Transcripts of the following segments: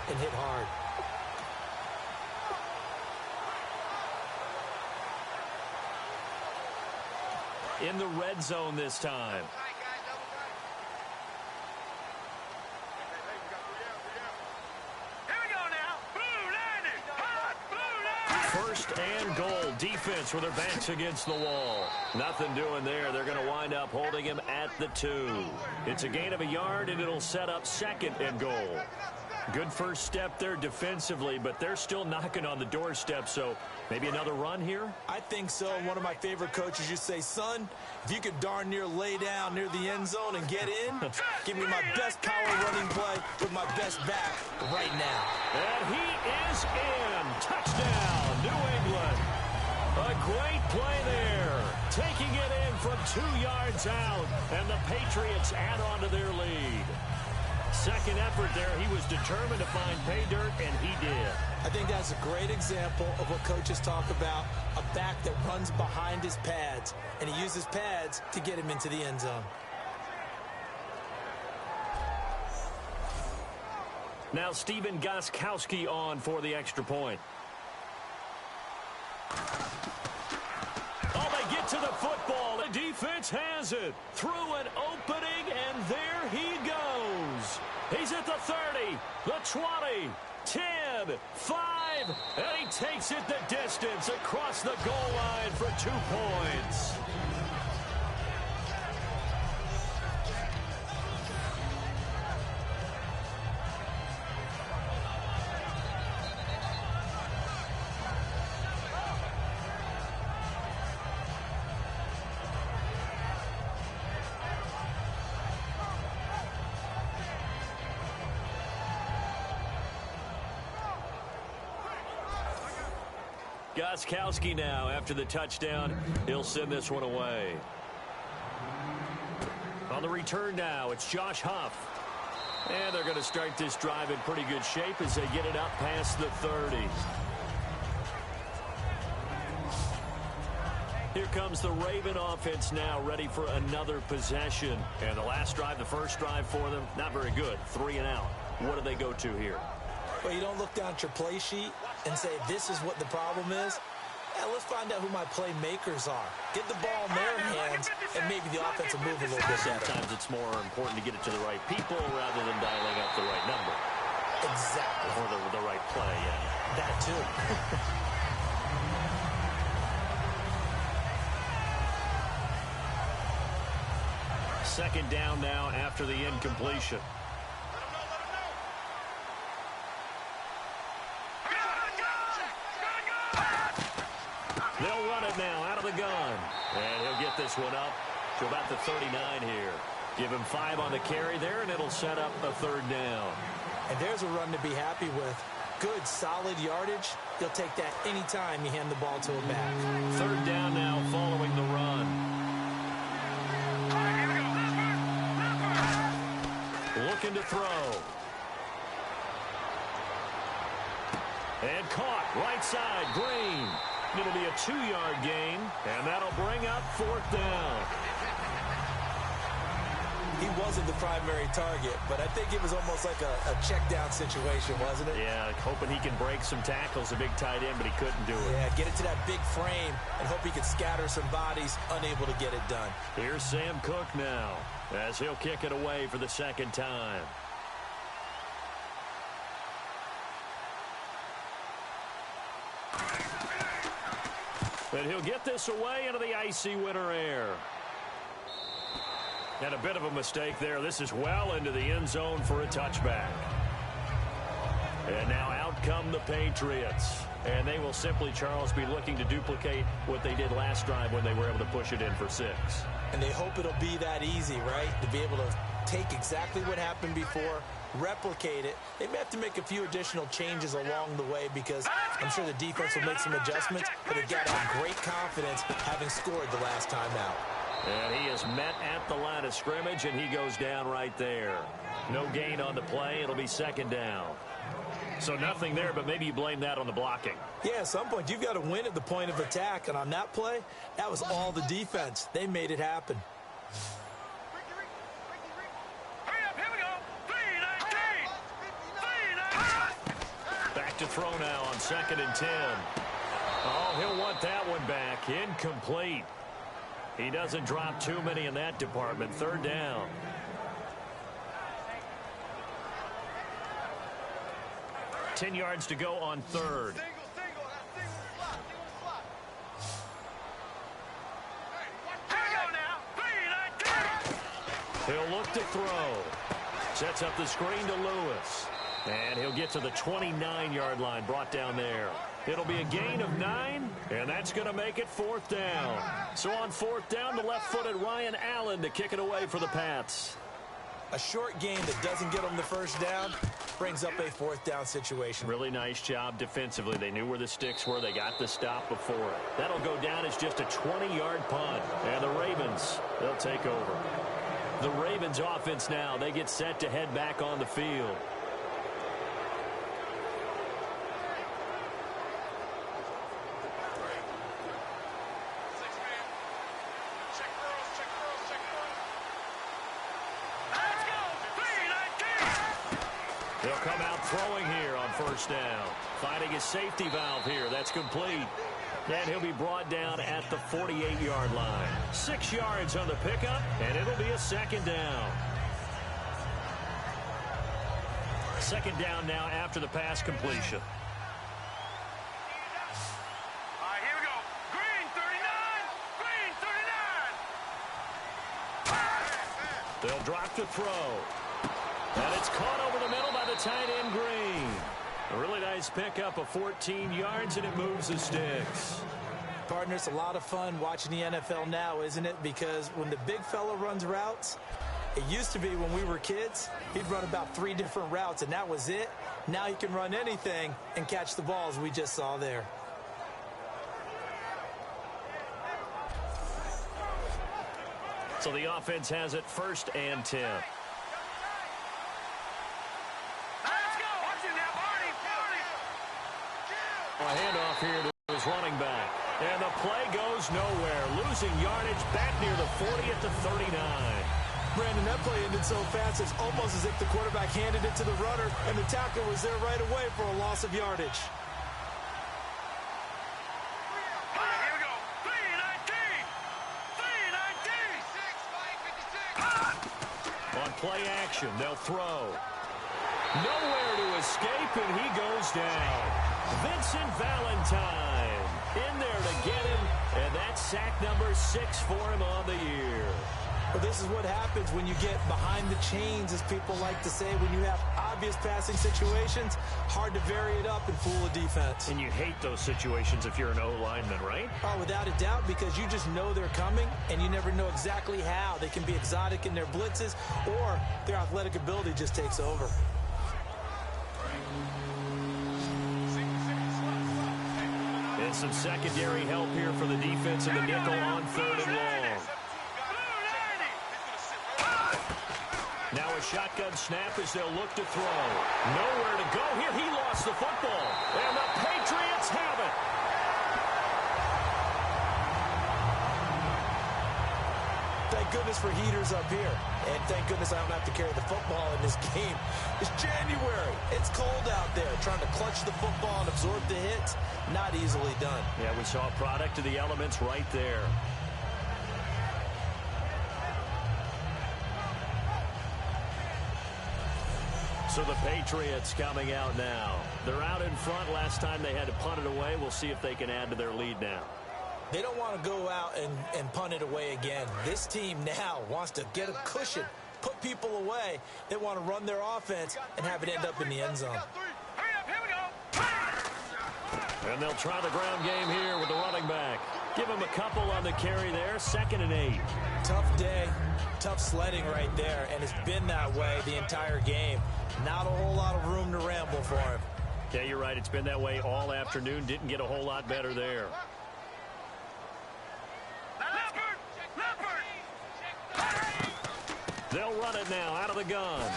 and hit hard. In the red zone this time. First and goal. Defense with their backs against the wall. Nothing doing there. They're going to wind up holding him at the 2. It's a gain of a yard, and it'll set up second and goal. Good first step there defensively, but they're still knocking on the doorstep, so maybe another run here? I think so. One of my favorite coaches used to say, son, if you could darn near lay down near the end zone and get in, give me my best power running play with my best back right now. And he is in. Touchdown, New England. A great play there. Taking it in from 2 yards out, and the Patriots add on to their lead. Second effort there, he was determined to find pay dirt, and he did. I think that's a great example of what coaches talk about, a back that runs behind his pads, and he uses pads to get him into the end zone. Now Stephen Gostkowski on for the extra point. Oh, they get to the football. The defense has it. Through an opening, and there he goes. He's at the 30, the 20, 10, 5, and he takes it the distance across the goal line for 2 points. Gostkowski now, after the touchdown, he'll send this one away. On the return now, it's Josh Huff. And they're going to start this drive in pretty good shape as they get it up past the 30. Here comes the Raven offense now, ready for another possession. And the last drive, the first drive for them, not very good. 3 and out. What do they go to here? Well, you don't look down at your play sheet and say, this is what the problem is. Yeah, let's find out who my playmakers are. Get the ball in their hands, and maybe the offense will move a little bit better. Sometimes it's more important to get it to the right people rather than dialing up the right number. Exactly. Or the right play, yeah. That too. Second down now after the incompletion. They'll run it now out of the gun. And he'll get this one up to about the 39 here. Give him 5 on the carry there, and it'll set up a 3rd down. And there's a run to be happy with. Good, solid yardage. You'll take that anytime you hand the ball to a back. 3rd down now following the run. Looking to throw. And caught right side, Green. It'll be a 2-yard gain, and that'll bring up 4th down. He wasn't the primary target, but I think it was almost like a check-down situation, wasn't it? Yeah, hoping he can break some tackles, a big tight end, but he couldn't do it. Yeah, get it to that big frame and hope he could scatter some bodies, unable to get it done. Here's Sam Cook now, as he'll kick it away for the 2nd time. And he'll get this away into the icy winter air. And a bit of a mistake there. This is well into the end zone for a touchback. And now out come the Patriots. And they will simply, Charles, be looking to duplicate what they did last drive when they were able to push it in for 6. And they hope it'll be that easy, right? To be able to take exactly what happened before, replicate it. They may have to make a few additional changes along the way because I'm sure the defense will make some adjustments, but they've got to have great confidence having scored the last time out. And he is met at the line of scrimmage, and he goes down right there. No gain on the play. It'll be 2nd down. So nothing there, but maybe you blame that on the blocking. Yeah, at some point, you've got to win at the point of attack. And on that play, that was all the defense. They made it happen. to throw now on 2nd and 10. Oh, he'll want that one back. Incomplete. He doesn't drop too many in that department. 3rd down. Ten yards to go on 3rd. He'll look to throw. Sets up the screen to Lewis. And he'll get to the 29-yard line, brought down there. It'll be a gain of 9, and that's going to make it 4th down. So on 4th down, the left-footed Ryan Allen to kick it away for the Pats. A short gain that doesn't get them the 1st down brings up a 4th down situation. Really nice job defensively. They knew where the sticks were. They got the stop before it. That'll go down as just a 20-yard punt. And the Ravens, they'll take over. The Ravens offense now, they get set to head back on the field. They'll come out throwing here on 1st down. Finding his safety valve here. That's complete. And he'll be brought down at the 48-yard line. 6 yards on the pickup, and it'll be a 2nd down. 2nd down now after the pass completion. All right, here we go. Green 39. Green 39. They'll drop to throw. And it's caught over the middle by the tight end, Green. A really nice pickup of 14 yards, and it moves the sticks. Partner, it's a lot of fun watching the NFL now, isn't it? Because when the big fella runs routes, it used to be when we were kids, he'd run about 3 different routes, and that was it. Now he can run anything and catch the balls we just saw there. So the offense has it 1st and 10. A handoff here to his running back. And the play goes nowhere. Losing yardage back near the 40 at the 39. Brandon, that play ended so fast, it's almost as if the quarterback handed it to the runner, and the tackler was there right away for a loss of yardage. Here we go. 319. 319. On play action, they'll throw. Nowhere to escape, and he goes down. Vincent Valentine in there to get him, and that's sack number 6 for him on the year. Well, this is what happens when you get behind the chains, as people like to say, when you have obvious passing situations. Hard to vary it up and fool a defense. And you hate those situations if you're an O-lineman, right? Oh, without a doubt, because you just know they're coming, and you never know exactly how. They can be exotic in their blitzes, or their athletic ability just takes over. And some secondary help here for the defense in the nickel on 3rd and long. Now a shotgun snap as they'll look to throw. Nowhere to go here. He lost the football. And the Patriots have it. Thank goodness for heaters up here. And thank goodness I don't have to carry the football in this game. It's January. It's cold out there. Trying to clutch the football and absorb the hits, not easily done. Yeah, we saw a product of the elements right there. So the Patriots coming out now. They're out in front. Last time they had to punt it away. We'll see if they can add to their lead now. They don't want to go out and punt it away again. This team now wants to get a cushion, put people away. They want to run their offense and have it end up in the end zone. And they'll try the ground game here with the running back. Give him a couple on the carry there. 2nd and 8. Tough day, tough sledding right there, and it's been that way the entire game. Not a whole lot of room to ramble for him. Yeah, you're right. It's been that way all afternoon. Didn't get a whole lot better there. They'll run it now out of the gun.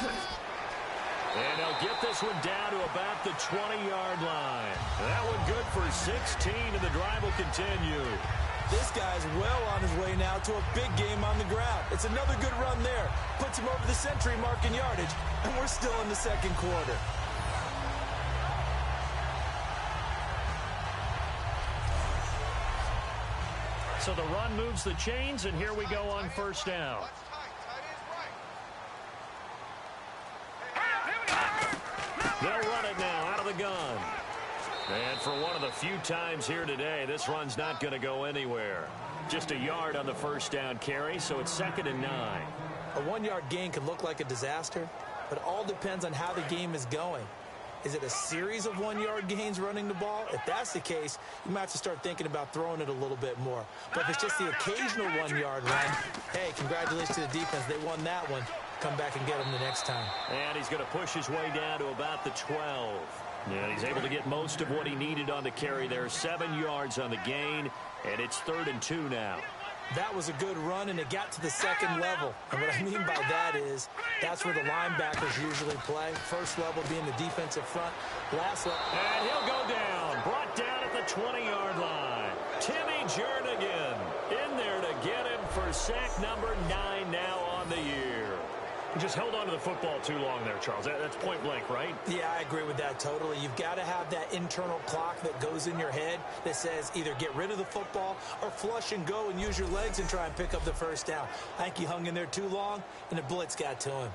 And they'll get this one down to about the 20-yard line. That one good for 16, and the drive will continue. This guy's well on his way now to a big game on the ground. It's another good run there. Puts him over the century mark in yardage, and we're still in the 2nd quarter. So the run moves the chains, and here we go on first down. They'll run it now out of the gun. And for one of the few times here today, this run's not going to go anywhere. Just a yard on the first down carry, so it's 2nd and 9. A 1-yard gain can look like a disaster, but it all depends on how the game is going. Is it a series of 1-yard gains running the ball? If that's the case, you might have to start thinking about throwing it a little bit more. But if it's just the occasional 1-yard run, hey, congratulations to the defense. They won that one. Come back and get them the next time. And he's going to push his way down to about the 12. Yeah, he's able to get most of what he needed on the carry there. 7 yards on the gain, and it's 3rd and 2 now. That was a good run, and it got to the 2nd level. And what I mean by that is that's where the linebackers usually play. First level being the defensive front. Last level. And he'll go down. Brought down at the 20-yard line. Timmy Jernigan in there to get him for sack number 9 now on the year. He just held on to the football too long there, Charles. That's point blank, right? Yeah, I agree with that totally. You've got to have that internal clock that goes in your head that says either get rid of the football or flush and go and use your legs and try and pick up the first down. I think he hung in there too long, and the blitz got to him.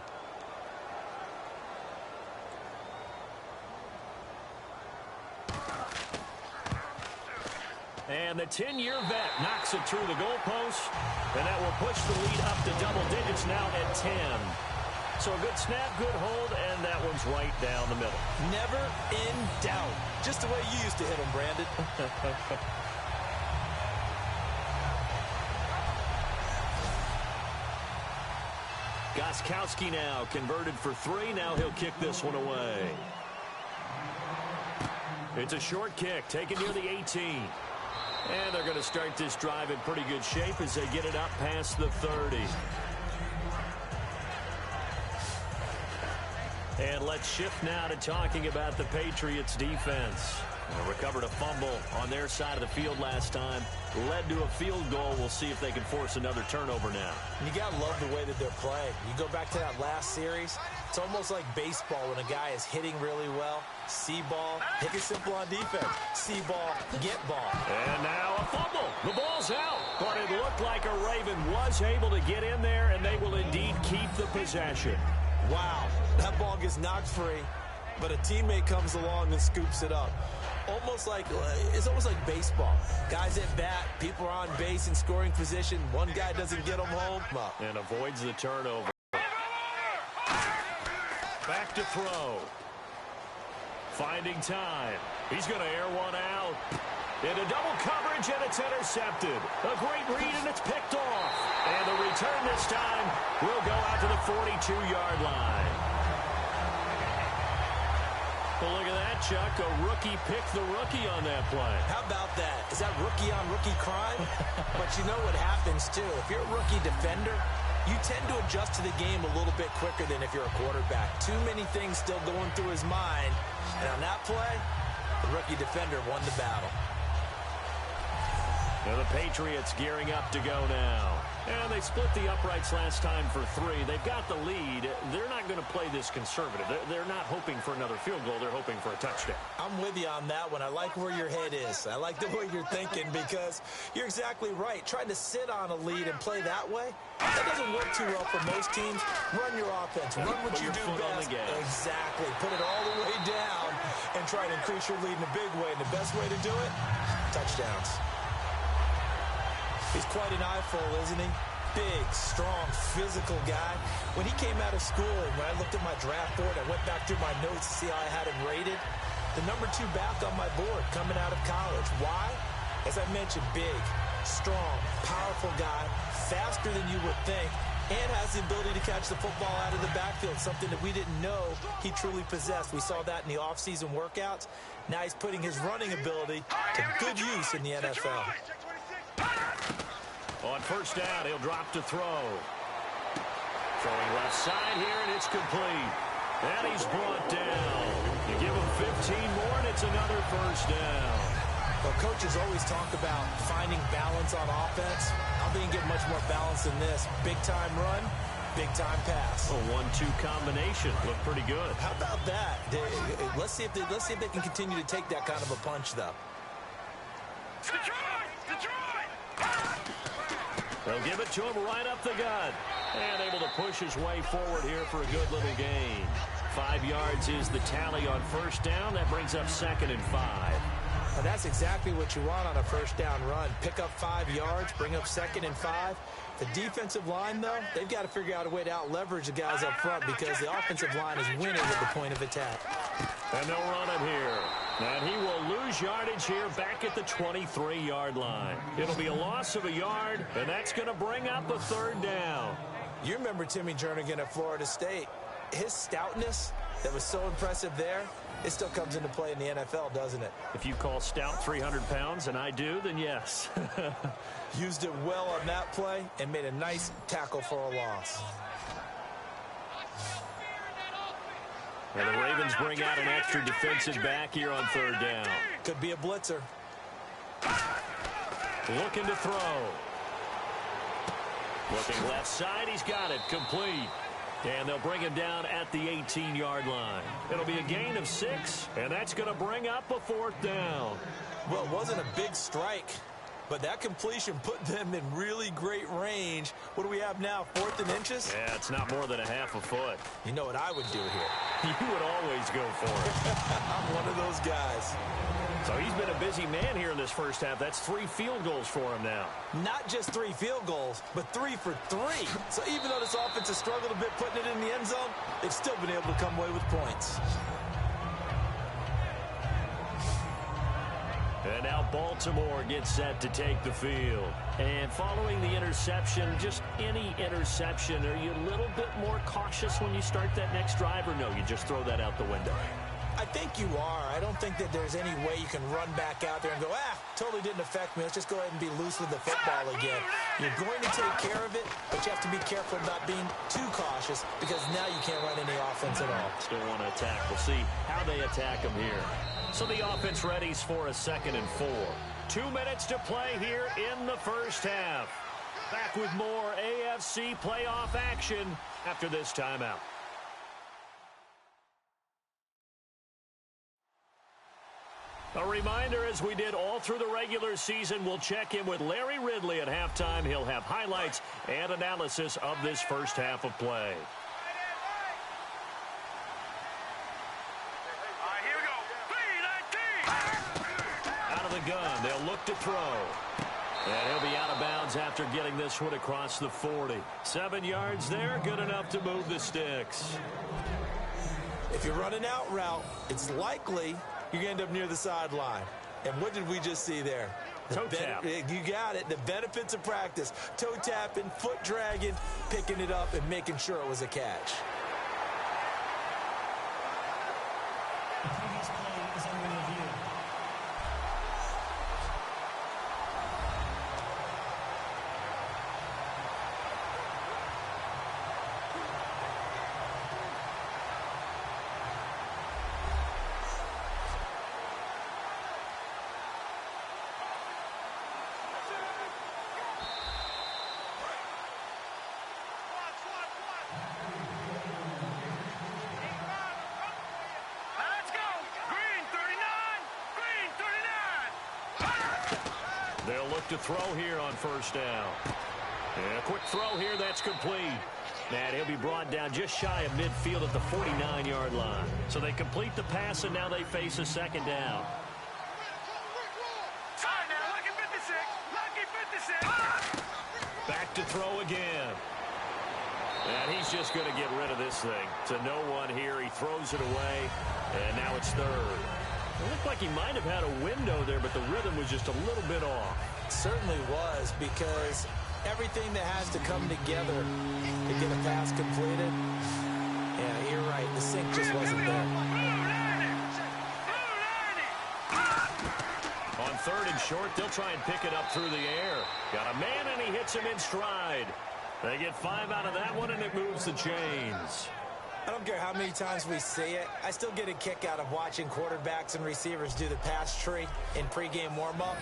And the 10-year vet knocks it through the goalpost, and that will push the lead up to double digits now at 10. So a good snap, good hold, and that one's right down the middle. Never in doubt. Just the way you used to hit them, Brandon. Gostkowski now converted for 3. Now he'll kick this one away. It's a short kick taken near the 18. And they're going to start this drive in pretty good shape as they get it up past the 30. And let's shift now to talking about the Patriots defense. They recovered a fumble on their side of the field last time. Led to a field goal. We'll see if they can force another turnover now. You got to love the way that they're playing. You go back to that last series, it's almost like baseball when a guy is hitting really well. See ball, hit it simple on defense. See ball, get ball. And now a fumble. The ball's out. But it looked like a Raven was able to get in there, and they will indeed keep the possession. Wow, that ball gets knocked free, but a teammate comes along and scoops it up. It's almost like baseball. Guys at bat, people are on base in scoring position. One guy doesn't get them home. And avoids the turnover. Back to throw. Finding time. He's going to air one out. Into double coverage, and it's intercepted. A great read, and it's picked off. And the return this time will go out to the 42-yard line. Well, look at that, Chuck. A rookie picked the rookie on that play. How about that? Is that rookie-on-rookie crime? But you know what happens, too. If you're a rookie defender, you tend to adjust to the game a little bit quicker than if you're a quarterback. Too many things still going through his mind. And on that play, the rookie defender won the battle. Now the Patriots gearing up to go now. And they split the uprights last time for 3. They've got the lead. They're not going to play this conservative. They're not hoping for another field goal. They're hoping for a touchdown. I'm with you on that one. I like where your head is. I like the way you're thinking because you're exactly right. Trying to sit on a lead and play that way, that doesn't work too well for most teams. Run your offense. Run what you do best. Exactly. Put it all the way down and try to increase your lead in a big way. And the best way to do it, touchdowns. He's quite an eyeful, isn't he? Big, strong, physical guy. When he came out of school, and when I looked at my draft board, I went back through my notes to see how I had him rated. The number 2 back on my board coming out of college. Why? As I mentioned, big, strong, powerful guy, faster than you would think, and has the ability to catch the football out of the backfield, something that we didn't know he truly possessed. We saw that in the offseason workouts. Now he's putting his running ability to good use in the NFL. On first down, he'll drop to throw. Throwing left side here, and it's complete. And he's brought down. You give him 15 more, and it's another first down. Well, coaches always talk about finding balance on offense. I don't think you get much more balance than this. Big-time run, big-time pass. A 1-2 combination. Looked pretty good. How about that? Let's see if they can continue to take that kind of a punch, though. Detroit! Detroit! They'll give it to him right up the gut. And able to push his way forward here for a good little gain. 5 yards is the tally on first down. That brings up 2nd and 5. And that's exactly what you want on a first down run. Pick up 5 yards, bring up 2nd and 5. The defensive line, though, they've got to figure out a way to out-leverage the guys up front because the offensive line is winning at the point of attack. And they'll run him here. And he will lose yardage here back at the 23-yard line. It'll be a loss of a yard, and that's going to bring up a 3rd down. You remember Timmy Jernigan at Florida State. His stoutness that was so impressive there, it still comes into play in the NFL, doesn't it? If you call stout 300 pounds, and I do, then yes. Used it well on that play and made a nice tackle for a loss. And the Ravens bring out an extra defensive back here on 3rd down. Could be a blitzer. Looking to throw. Looking left side, he's got it, complete. And they'll bring him down at the 18-yard line. It'll be a gain of 6, and that's going to bring up a 4th down. Well, it wasn't a big strike, but that completion put them in really great range. What do we have now, 4th and inches? Yeah, it's not more than a half a foot. You know what I would do here? You would always go for it. I'm one of those guys. So he's been a busy man here in this first half. That's 3 field goals for him now. Not just 3 field goals, but 3 for 3. So even though this offense has struggled a bit putting it in the end zone, they've still been able to come away with points. And now Baltimore gets set to take the field. And following the interception, just any interception, are you a little bit more cautious when you start that next drive, or no, you just throw that out the window? I think you are. I don't think that there's any way you can run back out there and go, totally didn't affect me. Let's just go ahead and be loose with the football again. You're going to take care of it, but you have to be careful about being too cautious because now you can't run any offense at all. Still want to attack. We'll see how they attack him here. So the offense readies for a 2nd and 4. 2 minutes to play here in the first half. Back with more AFC playoff action after this timeout. A reminder, as we did all through the regular season, we'll check in with Larry Ridley at halftime. He'll have highlights and analysis of this first half of play. Here we go. Out of the gun, they'll look to throw. And he'll be out of bounds after getting this one across the 40. 7 yards there, good enough to move the sticks. If you run an out route, it's likely you're going to end up near the sideline. And what did we just see there? Toe tap. You got it. The benefits of practice. Toe tapping, foot dragging, picking it up, and making sure it was a catch. The previous play is under review. They'll look to throw here on first down. And a quick throw here, that's complete. And he'll be brought down just shy of midfield at the 49-yard line. So they complete the pass, and now they face a 2nd down. Back to throw again. And he's just going to get rid of this thing. To no one here. He throws it away, and now it's 3rd. It looked like he might have had a window there, but the rhythm was just a little bit off. It certainly was, because everything that has to come together to get a pass completed, yeah, you're right, the sync just wasn't there. On 3rd and short, they'll try and pick it up through the air. Got a man, and he hits him in stride. They get 5 out of that one, and it moves the chains. I don't care how many times we see it. I still get a kick out of watching quarterbacks and receivers do the pass tree in pregame warm-up.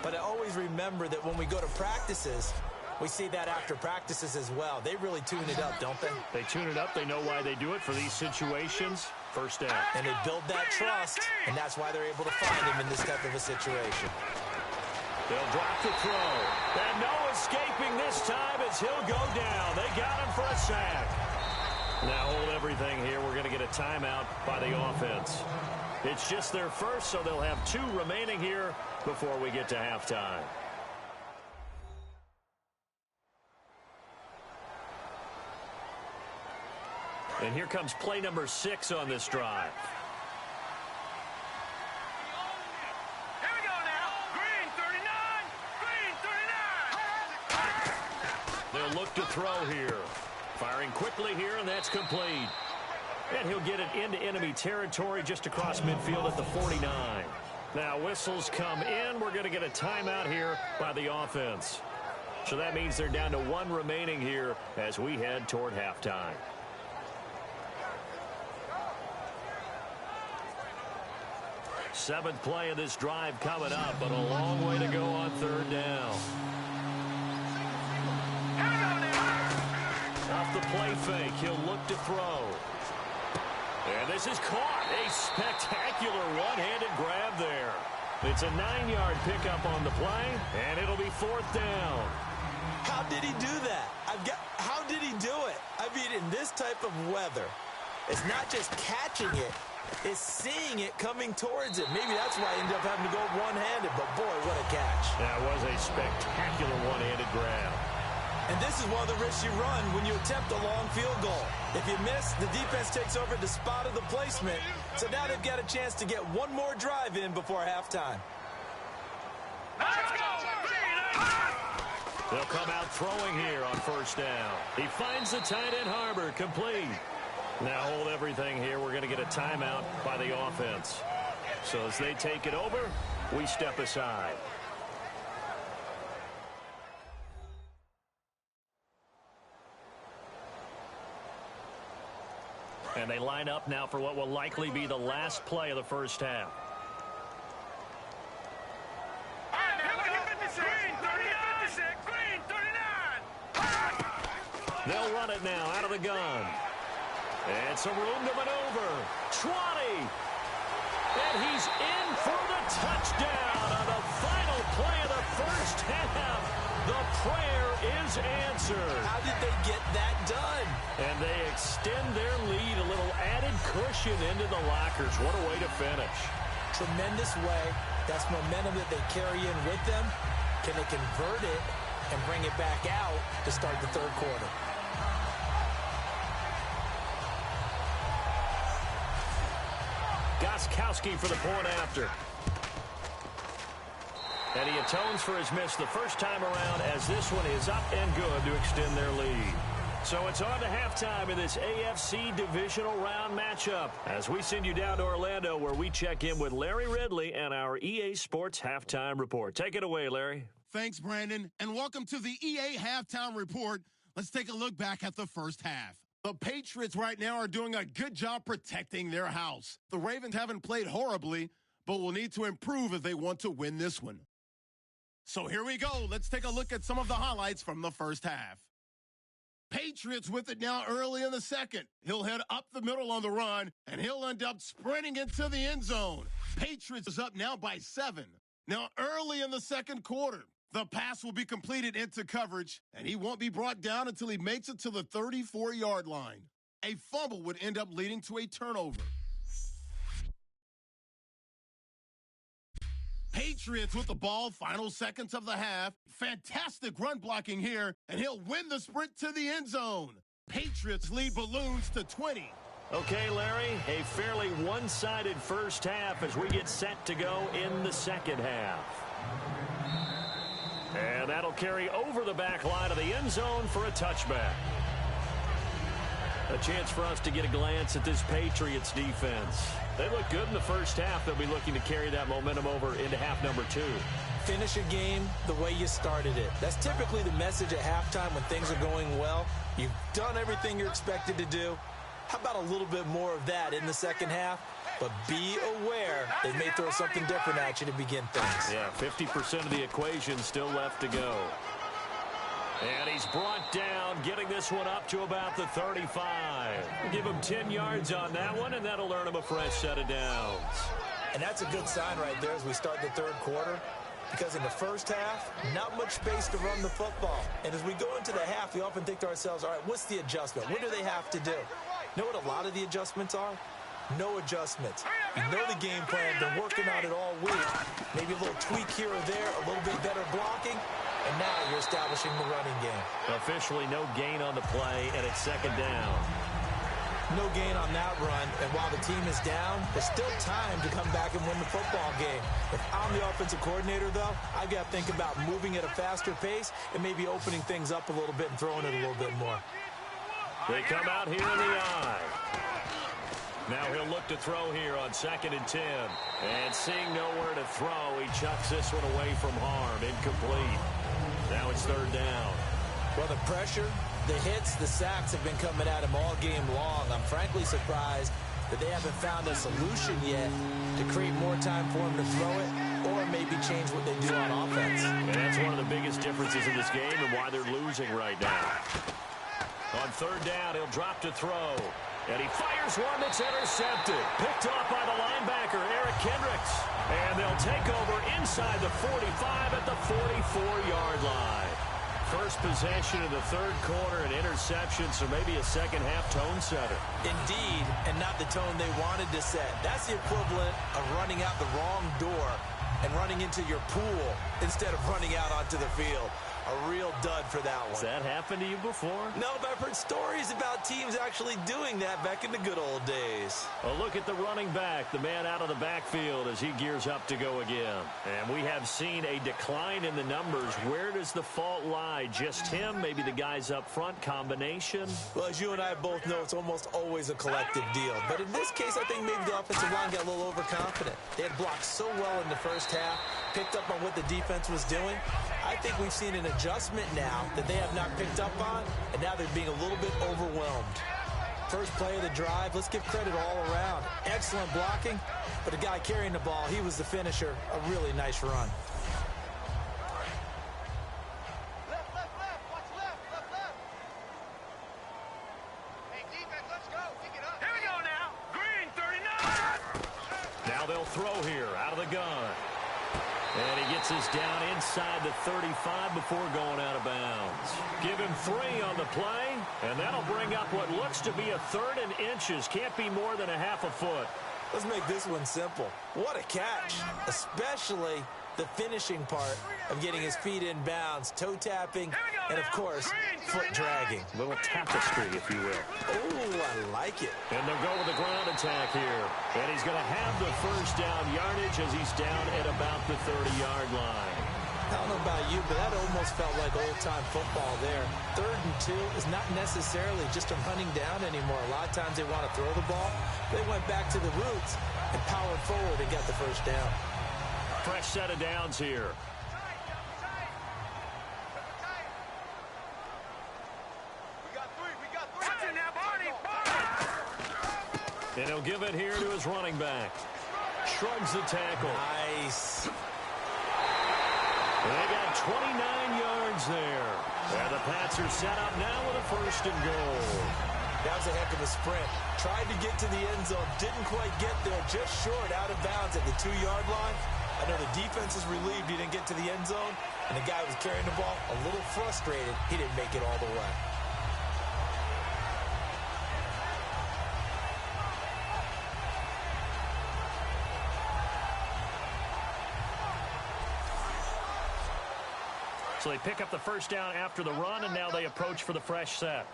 But I always remember that when we go to practices, we see that after practices as well. They really tune it up, don't they? They tune it up. They know why they do it for these situations. First down. And they build that trust, and that's why they're able to find him in this type of a situation. They'll drop the throw. And no escaping this time as he'll go down. They got him for a sack. Now hold everything here. We're going to get a timeout by the offense. It's just their first, so they'll have 2 remaining here before we get to halftime. And here comes play number 6 on this drive. Here we go now. Green 39. Green 39. They'll look to throw here. Firing quickly here, and that's complete. And he'll get it into enemy territory just across midfield at the 49. Now whistles come in. We're going to get a timeout here by the offense. So that means they're down to 1 remaining here as we head toward halftime. Seventh play of this drive coming up, but a long way to go on 3rd down. Off the play fake, he'll look to throw. And this is caught. A spectacular one-handed grab there. It's a 9-yard pickup on the play, and it'll be 4th down. How did he do that? How did he do it? I mean, in this type of weather, it's not just catching it, it's seeing it coming towards it. Maybe that's why he ended up having to go one-handed, but boy, what a catch. That was a spectacular one-handed grab. And this is one of the risks you run when you attempt a long field goal. If you miss, the defense takes over the spot of the placement. So now they've got a chance to get one more drive in before halftime. Let's go. They'll come out throwing here on 1st down. He finds the tight end Harbor, complete. Now hold everything here. We're going to get a timeout by the offense. So as they take it over, we step aside. And they line up now for what will likely be the last play of the 1st half. They'll run it now out of the gun. And some room to maneuver. 20. And he's in for the touchdown on the final play of the 1st half. The prayer is answered. How did they get that done? And they extend their lead, a little added cushion into the lockers. What a way to finish. Tremendous way. That's momentum that they carry in with them. Can they convert it and bring it back out to start the 3rd quarter? Gostkowski for the point after. And he atones for his miss the first time around as this one is up and good to extend their lead. So it's on to halftime in this AFC divisional round matchup as we send you down to Orlando where we check in with Larry Ridley and our EA Sports Halftime Report. Take it away, Larry. Thanks, Brandon, and welcome to the EA Halftime Report. Let's take a look back at the 1st half. The Patriots right now are doing a good job protecting their house. The Ravens haven't played horribly, but will need to improve if they want to win this one. So here we go. Let's take a look at some of the highlights from the 1st half. Patriots with it now early in the 2nd. He'll head up the middle on the run, and he'll end up sprinting into the end zone. Patriots is up now by 7. Now early in the 2nd quarter, the pass will be completed into coverage, and he won't be brought down until he makes it to the 34-yard line. A fumble would end up leading to a turnover. Patriots with the ball, final seconds of the half. Fantastic run blocking here, and he'll win the sprint to the end zone. Patriots lead balloons to 20. Okay, Larry, a fairly one-sided 1st half as we get set to go in the 2nd half. And that'll carry over the back line of the end zone for a touchback. A chance for us to get a glance at this Patriots defense. They look good in the 1st half. They'll be looking to carry that momentum over into half number 2. Finish a game the way you started it. That's typically the message at halftime when things are going well. You've done everything you're expected to do. How about a little bit more of that in the 2nd half? But be aware they may throw something different at you to begin things. Yeah, 50% of the equation still left to go. And he's brought down, getting this one up to about the 35. Give him 10 yards on that one, and that'll earn him a fresh set of downs. And that's a good sign right there as we start the 3rd quarter. Because in the first half, not much space to run the football. And as we go into the half, we often think to ourselves, all right, what's the adjustment? What do they have to do? You know what a lot of the adjustments are? No adjustments. You know the game plan, been working on it all week. Maybe a little tweak here or there, a little bit better blocking, and now you're establishing the running game. Officially no gain on the play, and it's second down. No gain on that run, and while the team is down, there's still time to come back and win the football game. If I'm the offensive coordinator, though, I've got to think about moving at a faster pace and maybe opening things up a little bit and throwing it a little bit more. They come out here in the eye. Now he'll look to throw here on 2nd and 10. And seeing nowhere to throw, he chucks this one away from harm. Incomplete. Now it's 3rd down. Well, the pressure, the hits, the sacks have been coming at him all game long. I'm frankly surprised that they haven't found a solution yet to create more time for him to throw it or maybe change what they do on offense. And that's one of the biggest differences in this game and why they're losing right now. On 3rd down, he'll drop to throw. And he fires one that's intercepted. Picked off by the linebacker, Eric Kendricks. And they'll take over inside the 45 at the 44-yard line. First possession of the 3rd quarter, an interception, so maybe a second-half tone setter. Indeed, and not the tone they wanted to set. That's the equivalent of running out the wrong door and running into your pool instead of running out onto the field. A real dud for that one. Has that happened to you before? No, but I've heard stories about teams actually doing that back in the good old days. A look at the running back, the man out of the backfield as he gears up to go again. And we have seen a decline in the numbers. Where does the fault lie? Just him? Maybe the guys up front? Combination? Well, as you and I both know, it's almost always a collective deal. But in this case, I think maybe the offensive line got a little overconfident. They had blocked so well in the first half, picked up on what the defense was doing. I think we've seen an adjustment now that they have not picked up on, and now they're being a little bit overwhelmed. First play of the drive, let's give credit all around. Excellent blocking, but the guy carrying the ball, he was the finisher. A really nice run. Left, watch left. Hey, defense, let's go. Pick it up. Here we go now. Green, 39. Now they'll throw here out of the gun. And he gets us down inside the 35 before going out of bounds. Give him 3 on the play, and that'll bring up what looks to be a 3rd and inches. Can't be more than a half a foot. Let's make this one simple. What a catch, especially the finishing part of getting his feet in bounds, toe tapping, and of course, foot dragging. A little tapestry, if you will. Oh, I like it. And they'll go with a ground attack here. And he's going to have the first down yardage as he's down at about the 30-yard line. I don't know about you, but that almost felt like old-time football there. 3rd and 2 is not necessarily just a running down anymore. A lot of times they want to throw the ball. They went back to the roots and powered forward and got the first down. Fresh set of downs here. We got 3. Now, Barney. And he'll give it here to his running back. Shrugs the tackle. Nice. They got 29 yards there. And the Pats are set up now with a 1st and goal. That was a heck of a sprint. Tried to get to the end zone. Didn't quite get there. Just short, out of bounds at the 2-yard line. I know the defense is relieved he didn't get to the end zone. And the guy who was carrying the ball, a little frustrated, he didn't make it all the way. So they pick up the first down after the run, and now they approach for the fresh set.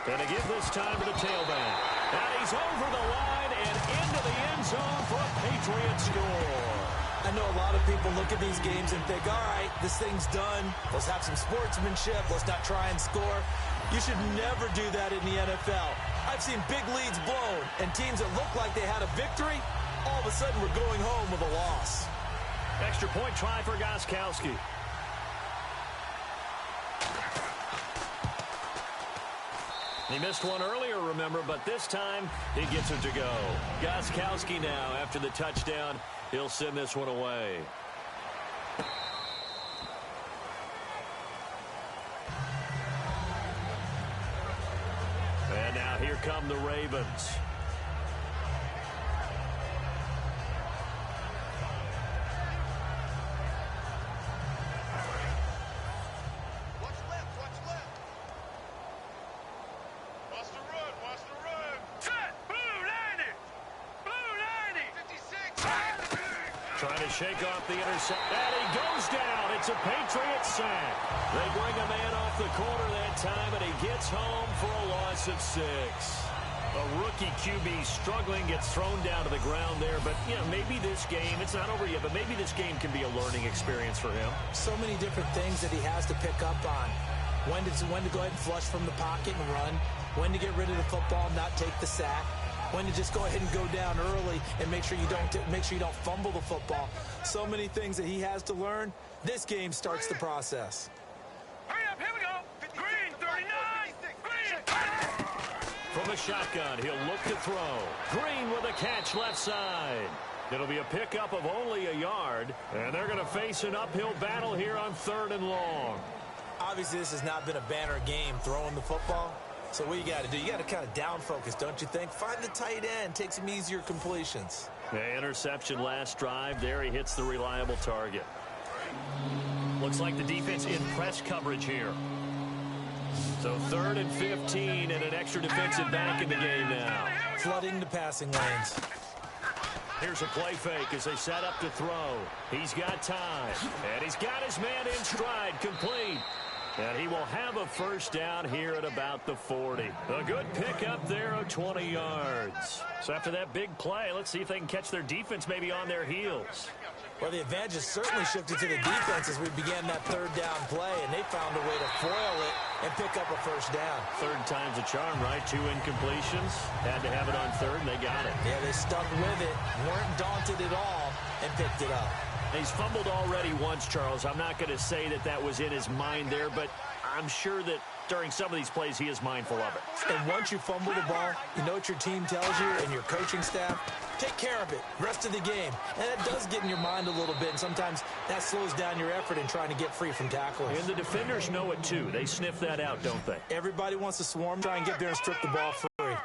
And they give this time to the tailback. And he's over the line and into the end zone for a Patriot score. I know a lot of people look at these games and think, all right, this thing's done. Let's have some sportsmanship. Let's not try and score. You should never do that in the NFL. I've seen big leads blown, and teams that look like they had a victory, all of a sudden we're going home with a loss. Extra point try for Gostkowski. He missed one earlier, remember, but this time he gets it to go. Gostkowski now, after the touchdown, he'll send this one away. And now here come the Ravens. Trying to shake off the intercept. And he goes down. It's a Patriot sack. They bring a man off the corner that time, and he gets home for a loss of 6. A rookie QB struggling, gets thrown down to the ground there. But, you know, maybe this game, it's not over yet, but maybe this game can be a learning experience for him. So many different things that he has to pick up on. When to go ahead and flush from the pocket and run. When to get rid of the football, not take the sack. When to just go ahead and go down early and make sure you don't fumble the football. So many things that he has to learn. This game starts the process. Hurry up, here we go. Green, 39. Green. From the shotgun, he'll look to throw. Green with a catch left side. It'll be a pickup of only a yard, and they're going to face an uphill battle here on 3rd and long. Obviously, this has not been a banner game throwing the football. So what you got to do, you got to kind of down focus, don't you think? Find the tight end, take some easier completions. The interception last drive. There he hits the reliable target. Looks like the defense in press coverage here. So 3rd and 15 and an extra defensive back in the game now. Flooding the passing lanes. Here's a play fake as they set up to throw. He's got time. And he's got his man in stride, complete. And he will have a first down here at about the 40. A good pickup there of 20 yards. So after that big play, let's see if they can catch their defense maybe on their heels. Well, the advantage has certainly shifted to the defense as we began that 3rd down play, and they found a way to foil it and pick up a first down. 3rd time's a charm, right? 2 incompletions. Had to have it on 3rd, and they got it. Yeah, they stuck with it, weren't daunted at all, and picked it up. He's fumbled already once, Charles. I'm not going to say that that was in his mind there, but I'm sure that during some of these plays he is mindful of it. And once you fumble the ball, you know what your team tells you and your coaching staff? Take care of it, rest of the game. And that does get in your mind a little bit, and sometimes that slows down your effort in trying to get free from tackling. And the defenders know it too. They sniff that out, don't they? Everybody wants to swarm, try and get there and strip the ball free.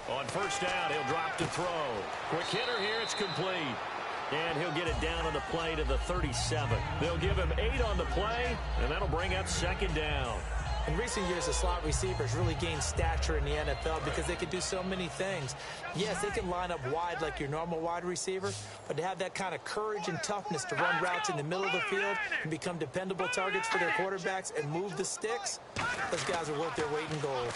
On first down, he'll drop to throw. Quick hitter here, it's complete. And he'll get it down on the play to the 37. They'll give him 8 on the play, and that'll bring up 2nd down. In recent years, the slot receivers really gained stature in the NFL because they could do so many things. Yes, they can line up wide like your normal wide receiver, but to have that kind of courage and toughness to run routes in the middle of the field and become dependable targets for their quarterbacks and move the sticks, those guys are worth their weight in gold.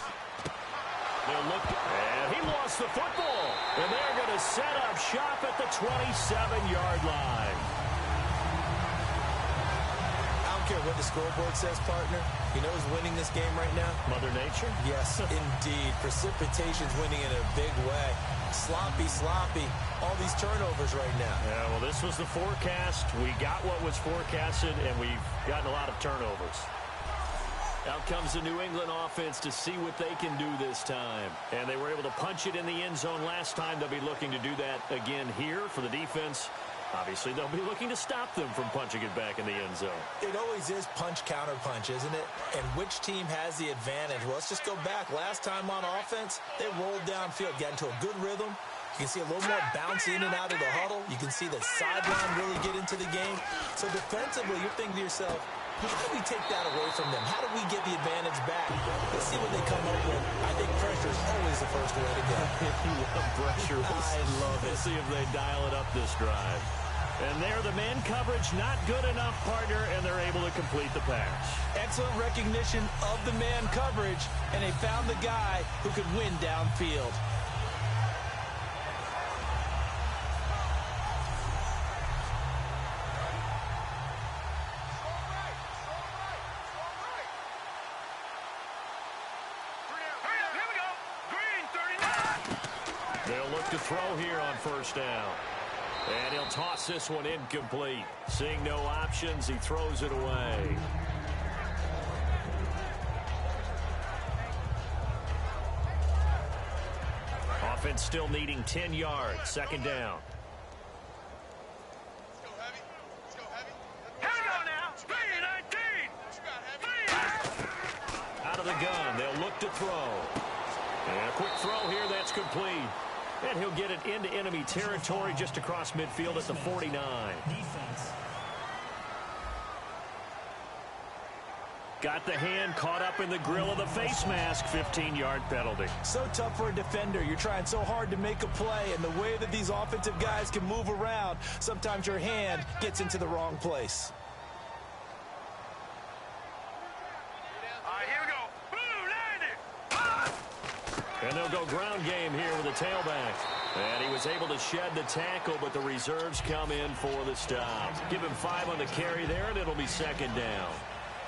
They'll look, and he lost the football. And they're going to set up shop at the 27-yard line. I don't care what the scoreboard says, partner. You know who's winning this game right now? Mother Nature? Yes, indeed. Precipitation's winning in a big way. Sloppy. All these turnovers right now. Yeah, well, this was the forecast. We got what was forecasted, and we've gotten a lot of turnovers. Out comes the New England offense to see what they can do this time. And they were able to punch it in the end zone last time. They'll be looking to do that again here for the defense. Obviously, they'll be looking to stop them from punching it back in the end zone. It always is punch-counter-punch, isn't it? And which team has the advantage? Well, let's just go back. Last time on offense, they rolled downfield, got into a good rhythm. You can see a little more bounce in and out of the huddle. You can see the sideline really get into the game. So defensively, you're thinking to yourself, how do we take that away from them? How do we get the advantage back? Let's see what they come up with. I think pressure is always the first way to go. You love pressure. I love it. Let's see if they dial it up this drive. And there, the man coverage not good enough, partner, and they're able to complete the pass. Excellent recognition of the man coverage, and they found the guy who could win downfield. They'll look to throw here on first down. And he'll toss this one incomplete. Seeing no options, he throws it away. Offense still needing 10 yards. 2nd down. Out of the gun, they'll look to throw. And a quick throw here, that's complete. And he'll get it into enemy territory just across midfield at the 49. Defense. Got the hand caught up in the grill of the face mask. 15-yard penalty. So tough for a defender. You're trying so hard to make a play, and the way that these offensive guys can move around, sometimes your hand gets into the wrong place. All right, here we go. Boom, landed. And they'll go ground game here with the tailback. And he was able to shed the tackle, but the reserves come in for the stop. Give him 5 on the carry there, and it'll be second down.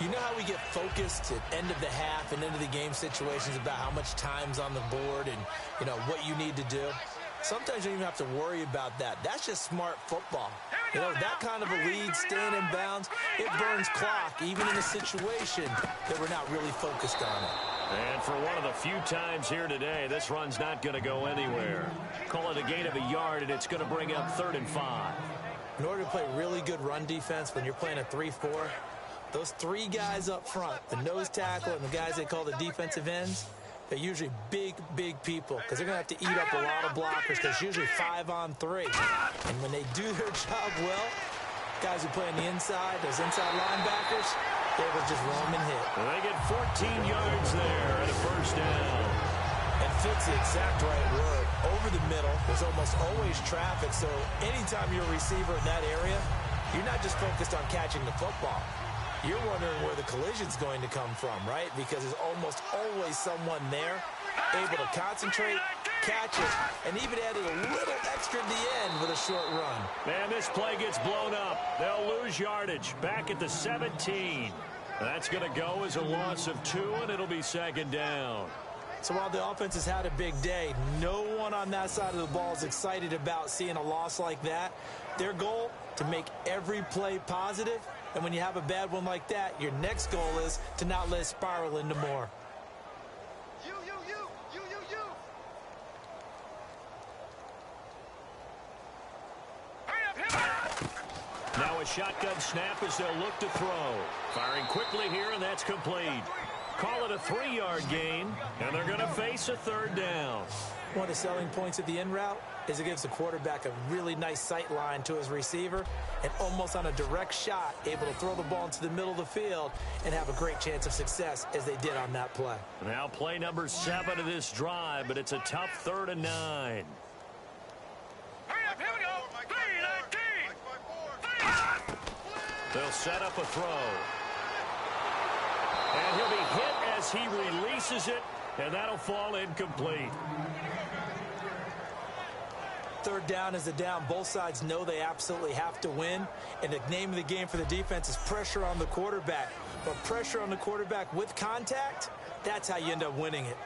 You know how we get focused at end of the half and end of the game situations about how much time's on the board and, you know, what you need to do? Sometimes you don't even have to worry about that. That's just smart football. You know, that kind of a lead, staying in bounds, it burns clock, even in a situation that we're not really focused on it. And for one of the few times here today, this run's not going to go anywhere. Call it a gain of a yard, and it's going to bring up 3rd and 5. In order to play really good run defense when you're playing a 3-4, those 3 guys up front, the nose tackle and the guys they call the defensive ends, they're usually big, big people because they're going to have to eat up a lot of blockers because it's usually 5 on 3. And when they do their job well, guys who play on the inside, those inside linebackers, they will just roam and hit. Well, they get 14 yards there and a first down. And fits the exact right word. Over the middle, there's almost always traffic, so anytime you're a receiver in that area, you're not just focused on catching the football. You're wondering where the collision's going to come from, right? Because there's almost always someone there able to concentrate, catch it, and even added a little extra at the end with a short run. Man, this play gets blown up. They'll lose yardage back at the 17. That's going to go as a loss of 2, and it'll be second down. So while the offense has had a big day, no one on that side of the ball is excited about seeing a loss like that. Their goal, to make every play positive. And when you have a bad one like that, your next goal is to not let it spiral into more. You. Hurry up. Now a shotgun snap as they'll look to throw. Firing quickly here, and that's complete. Call it a 3-yard gain, and they're going to face a 3rd down. One of the selling points of the in route is it gives the quarterback a really nice sight line to his receiver and almost on a direct shot able to throw the ball into the middle of the field and have a great chance of success as they did on that play. Now play number 7 of this drive, but it's a tough 3rd and 9. Hurry up, here we go. 3-19. They'll set up a throw. And he'll be hit as he releases it, and that'll fall incomplete. 3rd down is the down. Both sides know they absolutely have to win. And the name of the game for the defense is pressure on the quarterback. But pressure on the quarterback with contact, that's how you end up winning it.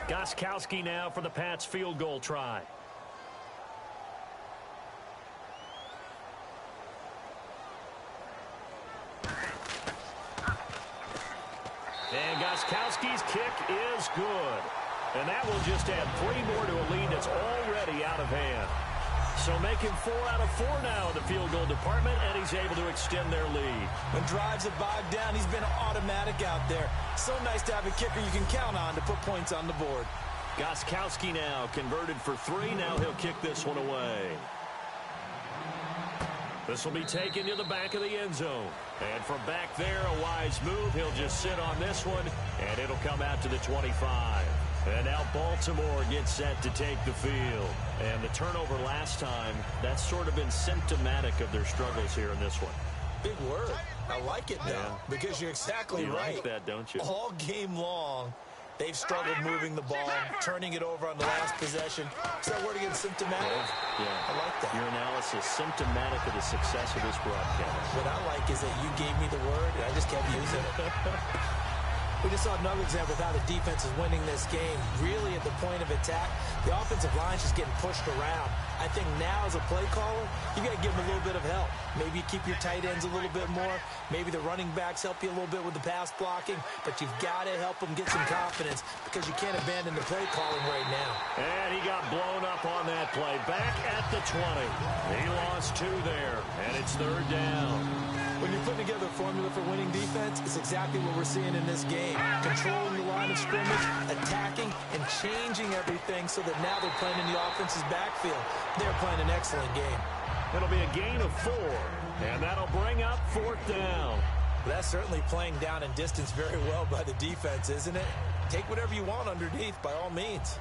Gostkowski now for the Pats field goal try. And Gostkowski's kick is good. And that will just add 3 more to a lead that's already out of hand. So making 4 out of 4 now in the field goal department, and he's able to extend their lead. When drives have bogged down, he's been automatic out there. So nice to have a kicker you can count on to put points on the board. Gostkowski now converted for 3. Now he'll kick this one away. This will be taken to the back of the end zone. And from back there, a wise move. He'll just sit on this one, and it'll come out to the 25. And now Baltimore gets set to take the field. And the turnover last time, that's sort of been symptomatic of their struggles here in this one. Big word. I like it, though, because you're exactly right. You like that, don't you? All game long, they've struggled moving the ball, turning it over on the last possession. Is that word again, symptomatic? Yeah. I like that. Your analysis, symptomatic of the success of this broadcast. What I like is that you gave me the word, and I just kept using it. We just saw another example of how the defense is winning this game. Really at the point of attack, the offensive line's just getting pushed around. I think now as a play caller, you got to give them a little bit of help. Maybe you keep your tight ends a little bit more. Maybe the running backs help you a little bit with the pass blocking. But you've got to help them get some confidence because you can't abandon the play calling right now. And he got blown up on that play. Back at the 20. He lost 2 there, and it's 3rd down. When you're putting together a formula for winning defense, it's exactly what we're seeing in this game. Controlling the line of scrimmage, attacking, and changing everything so that now they're playing in the offense's backfield. They're playing an excellent game. It'll be a gain of 4, and that'll bring up 4th down. That's certainly playing down in distance very well by the defense, isn't it? Take whatever you want underneath, by all means.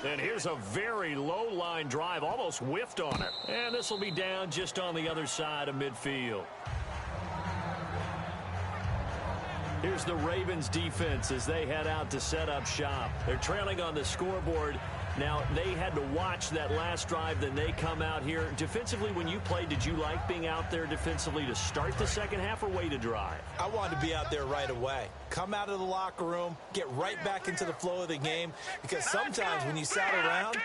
And here's a very low line drive, almost whiffed on it. And this will be down just on the other side of midfield. Here's the Ravens defense as they head out to set up shop. They're trailing on the scoreboard. Now, they had to watch that last drive, then they come out here. Defensively, when you played, did you like being out there defensively to start the second half or wait to drive? I wanted to be out there right away. Come out of the locker room, get right back into the flow of the game, because sometimes when you sat around,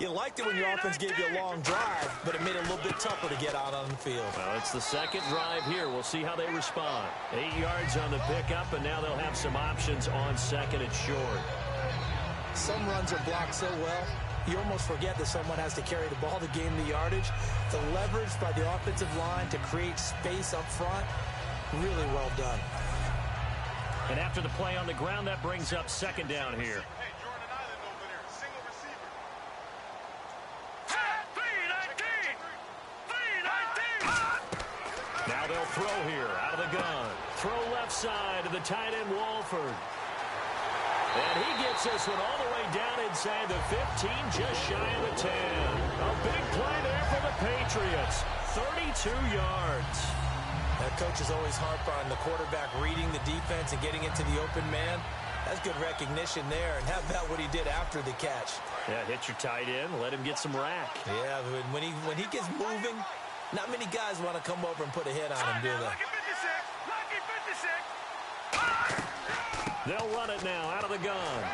you liked it when your offense gave you a long drive, but it made it a little bit tougher to get out on the field. Well, it's the second drive here. We'll see how they respond. 8 yards on the pickup, and now they'll have some options on second and short. Some runs are blocked so well, you almost forget that someone has to carry the ball to gain the yardage. The leverage by the offensive line to create space up front, really well done. And after the play on the ground, that brings up second down here. Hey, Jordan Island over there, single receiver. 3-19! Now they'll throw here out of the gun. Throw left side to the tight end, Walford. And he gets this one all the way down inside the 15, just shy of the 10. A big play there for the Patriots. 32 yards. That coach is always harp on the quarterback reading the defense and getting into the open man. That's good recognition there. And how about what he did after the catch? Yeah, hit your tight end, let him get some rack. Yeah, but when he gets moving, not many guys want to come over and put a hit on him, do they? Lucky 56! They'll run it now out of the gun.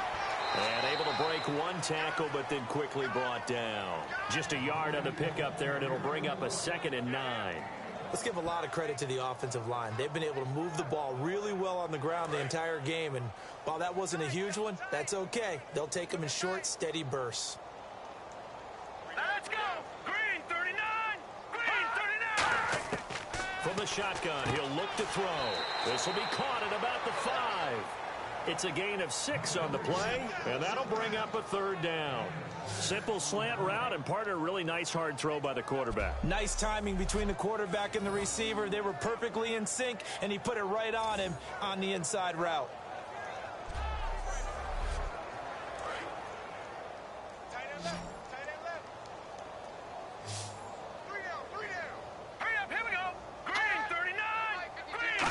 And able to break one tackle, but then quickly brought down. Just a yard on the pickup there, and it'll bring up a 2nd and 9. Let's give a lot of credit to the offensive line. They've been able to move the ball really well on the ground the entire game, and while that wasn't a huge one, that's okay. They'll take them in short, steady bursts. Let's go! Green 39! Green 39! From the shotgun, he'll look to throw. This will be caught at about the 5. It's a gain of 6 on the play, and that'll bring up a 3rd down. Simple slant route and part of a really nice hard throw by the quarterback. Nice timing between the quarterback and the receiver. They were perfectly in sync, and he put it right on him on the inside route. Tight end left! Tight end left! 3 down! 3 down! Hurry up! Here we go! Green 39! Green!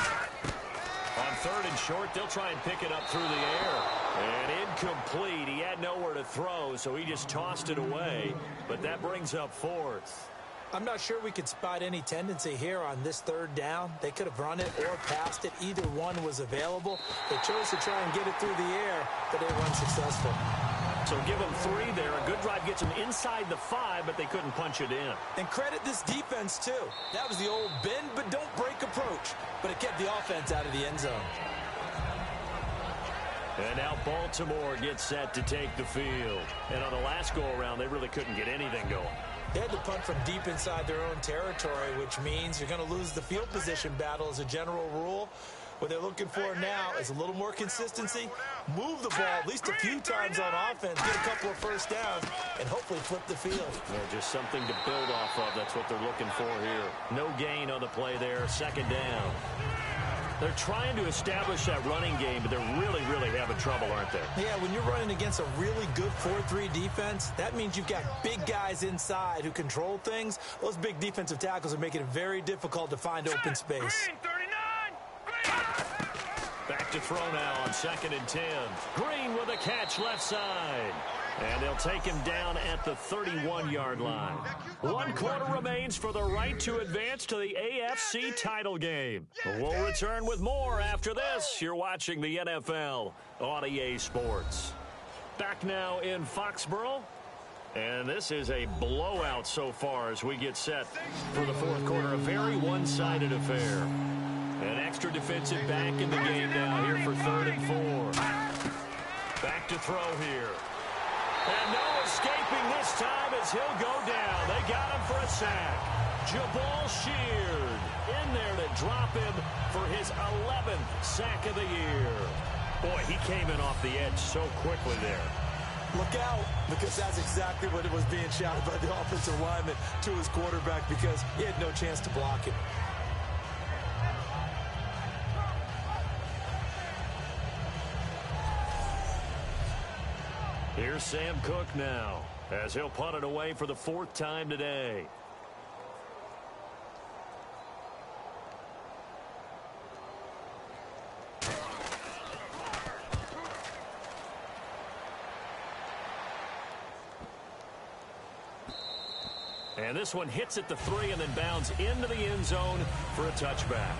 On 3rd and short, they'll try and pick it up through the air. And incomplete. He had nowhere to throw, so he just tossed it away. But that brings up 4th. I'm not sure we could spot any tendency here on this 3rd down. They could have run it or passed it. Either one was available. They chose to try and get it through the air, but they were unsuccessful. So give them 3 there. A good drive gets them inside the 5, but they couldn't punch it in. And credit this defense, too. That was the old bend but don't break approach. But it kept the offense out of the end zone. And now Baltimore gets set to take the field. And on the last go-around, they really couldn't get anything going. They had to punt from deep inside their own territory, which means you're going to lose the field position battle as a general rule. What they're looking for now is a little more consistency, move the ball at least a few times on offense, get a couple of first downs, and hopefully flip the field. Well, just something to build off of. That's what they're looking for here. No gain on the play there. 2nd down. They're trying to establish that running game, but they're really, really having trouble, aren't they? Yeah, when you're running against a really good 4-3 defense, that means you've got big guys inside who control things. Those big defensive tackles are making it very difficult to find open space. Green 39! Green! Back to throw now on 2nd and 10. Green with a catch left side. And they'll take him down at the 31-yard line. 1 quarter remains for the right to advance to the AFC title game. We'll return with more after this. You're watching the NFL on EA Sports. Back now in Foxborough. And this is a blowout so far as we get set for the 4th quarter. A very one-sided affair. An extra defensive back in the game now here for 3rd and 4. Back to throw here. And no escaping this time as he'll go down. They got him for a sack. Jabal Sheard in there to drop him for his 11th sack of the year. Boy, he came in off the edge so quickly there. Look out, because that's exactly what it was being shouted by the offensive lineman to his quarterback, because he had no chance to block him. Here's Sam Cook now, as he'll punt it away for the 4th time today. And this one hits at the 3 and then bounds into the end zone for a touchback.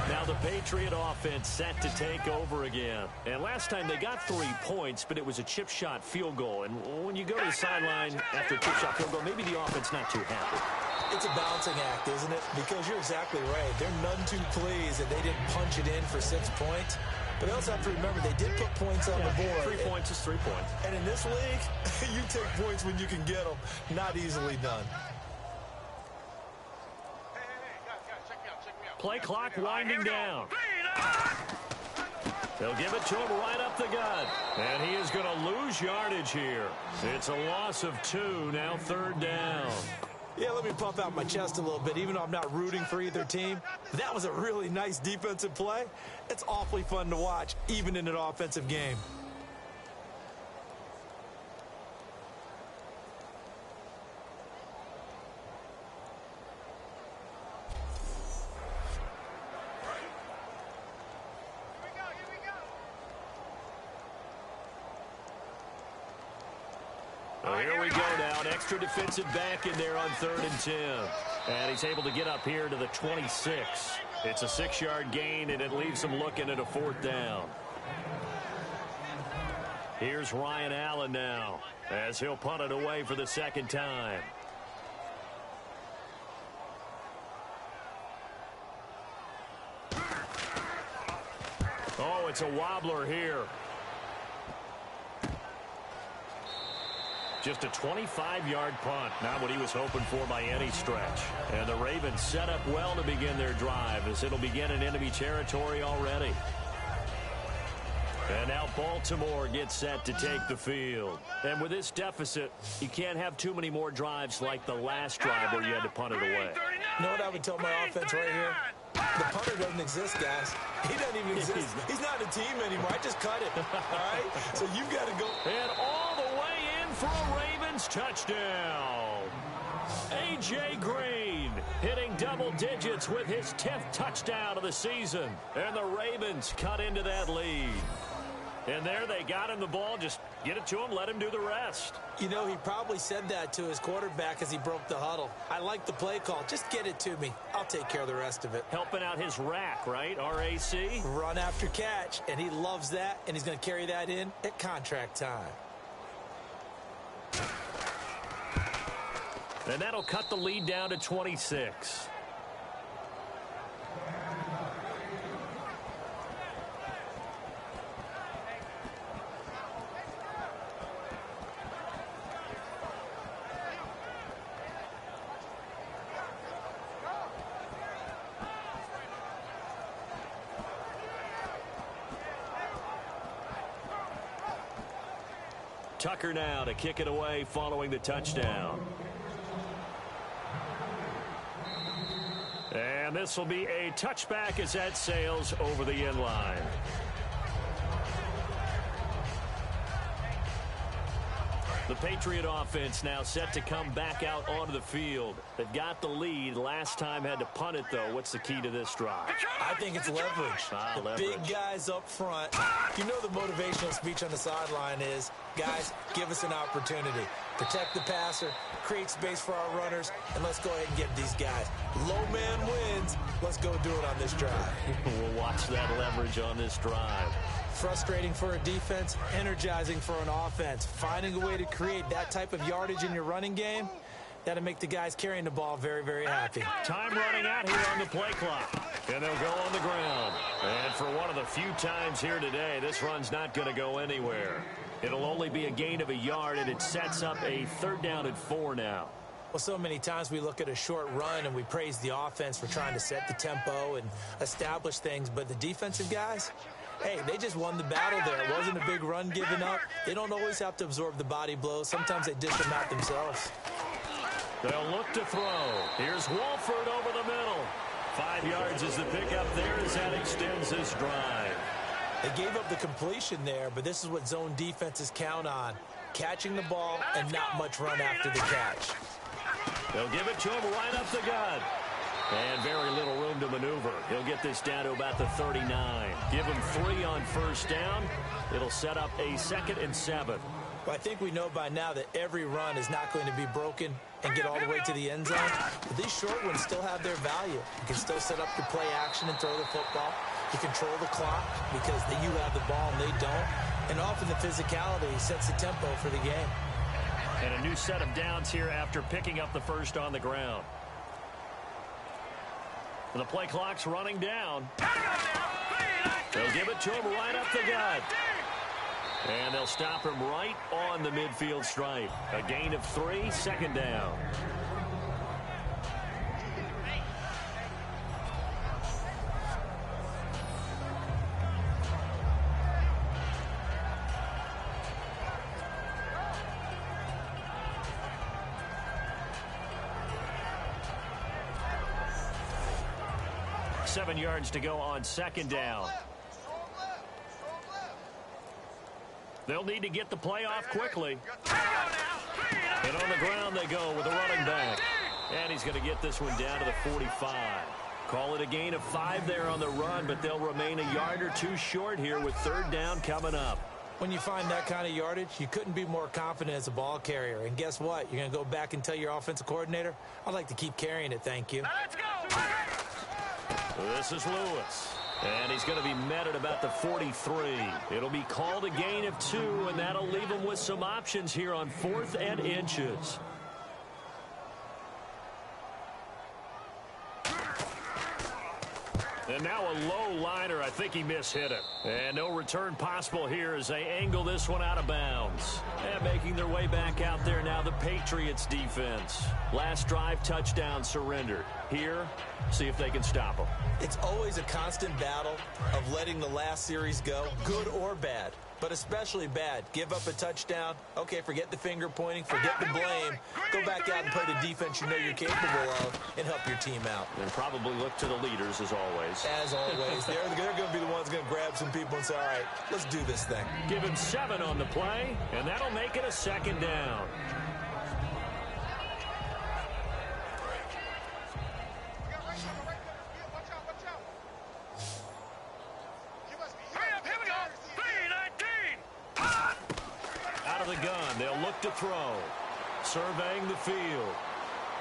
Now the Patriot offense set to take over again. And last time they got 3 points, but it was a chip shot field goal. And when you go to the sideline after a chip shot field goal, maybe the offense not too happy. It's a balancing act, isn't it? Because you're exactly right. They're none too pleased that they didn't punch it in for 6 points. But they also have to remember they did put points on the board. 3 points is 3 points. And in this league, you take points when you can get them. Not easily done. Play clock winding down. They'll give it to him right up the gut. And he is going to lose yardage here. It's a loss of 2, now 3rd down. Yeah, let me puff out my chest a little bit, even though I'm not rooting for either team. That was a really nice defensive play. It's awfully fun to watch, even in an offensive game. Well, here we go now. An extra defensive back in there on 3rd and 10. And he's able to get up here to the 26. It's a 6-yard gain, and it leaves him looking at a 4th down. Here's Ryan Allen now, as he'll punt it away for the 2nd time. Oh, it's a wobbler here. Just a 25-yard punt, not what he was hoping for by any stretch. And the Ravens set up well to begin their drive, as it'll begin in enemy territory already. And now Baltimore gets set to take the field. And with this deficit, you can't have too many more drives like the last drive where you had to punt it away. You know what I would tell my offense right here? The punter doesn't exist, guys. He doesn't even exist. He's not a team anymore. I just cut it. All right? So you've got to go. And all the way in for a Ravens touchdown. A.J. Green hitting double digits with his 10th touchdown of the season. And the Ravens cut into that lead. And there they got him the ball. Just get it to him, let him do the rest. You know, he probably said that to his quarterback as he broke the huddle. I like the play call. Just get it to me. I'll take care of the rest of it. Helping out his rack, right? R-A-C? Run after catch. And he loves that. And he's going to carry that in at contract time. And that'll cut the lead down to 26. Tucker now to kick it away following the touchdown. And this will be a touchback as that sails over the end line. The Patriot offense now set to come back out onto the field. They've got the lead. Last time had to punt it, though. What's the key to this drive? I think it's leverage. The big guys up front. You know the motivational speech on the sideline is, guys, give us an opportunity. Protect the passer, create space for our runners, and let's go ahead and get these guys. Low man wins. Let's go do it on this drive. We'll watch that leverage on this drive. Frustrating for a defense, energizing for an offense. Finding a way to create that type of yardage in your running game, that'll make the guys carrying the ball very, very happy. Time running out here on the play clock. And they'll go on the ground. And for one of the few times here today, this run's not going to go anywhere. It'll only be a gain of a yard, and it sets up a 3rd down and 4 now. Well, so many times we look at a short run and we praise the offense for trying to set the tempo and establish things, but the defensive guys, Hey, they just won the battle there. It wasn't a big run given up. They don't always have to absorb the body blows. Sometimes they dish them out themselves. They'll look to throw. Here's Wolford over the middle. 5 yards is the pickup there as that extends this drive. They gave up the completion there, but this is what zone defenses count on. Catching the ball and not much run after the catch. They'll give it to him right up the gut. And very little room to maneuver. He'll get this down to about the 39. Give him 3 on first down. It'll set up a 2nd and 7. Well, I think we know by now that every run is not going to be broken and get all the way to the end zone. But these short ones still have their value. You can still set up your play action and throw the football. You control the clock because you have the ball and they don't. And often the physicality sets the tempo for the game. And a new set of downs here after picking up the first on the ground. The play clock's running down. They'll give it to him right up the gut. And they'll stop him right on the midfield stripe. A gain of 3, 2nd down. Seven yards to go on 2nd down. They'll need to get the play off quickly. And on the ground they go with a running back. And he's going to get this one down to the 45. Call it a gain of 5 there on the run, but they'll remain a yard or 2 short here with 3rd down coming up. When you find that kind of yardage, you couldn't be more confident as a ball carrier. And guess what? You're going to go back and tell your offensive coordinator, I'd like to keep carrying it, thank you. Let's go! This is Lewis. And he's going to be met at about the 43. It'll be called a gain of 2, and that'll leave him with some options here on 4th and inches. And now a low liner. I think he mishit it. And no return possible here as they angle this one out of bounds. And making their way back out there now, the Patriots defense. Last drive, touchdown surrendered. Here, see if they can stop them. It's always a constant battle of letting the last series go, good or bad, but especially bad. Give up a touchdown. Okay, forget the finger pointing, forget the blame. Go back out and play the defense you know you're capable of and help your team out. And probably look to the leaders as always. As always. They're going to be the ones going to grab some people and say, all right, let's do this thing. Give him 7 on the play, and that'll make it a 2nd down. They'll look to throw. Surveying the field.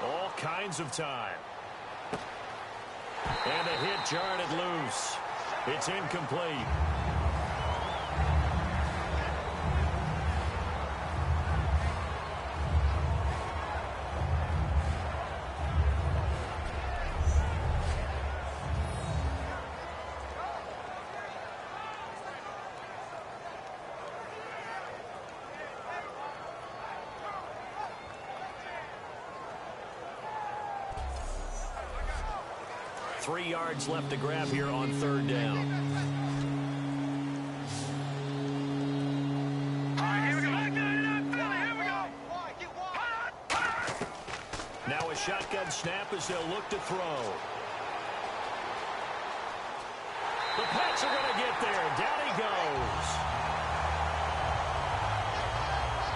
All kinds of time. And a hit jarred it loose. It's incomplete. Three yards left to grab here on 3rd down. Now a shotgun snap as they'll look to throw. The Pats are going to get there. Down he goes.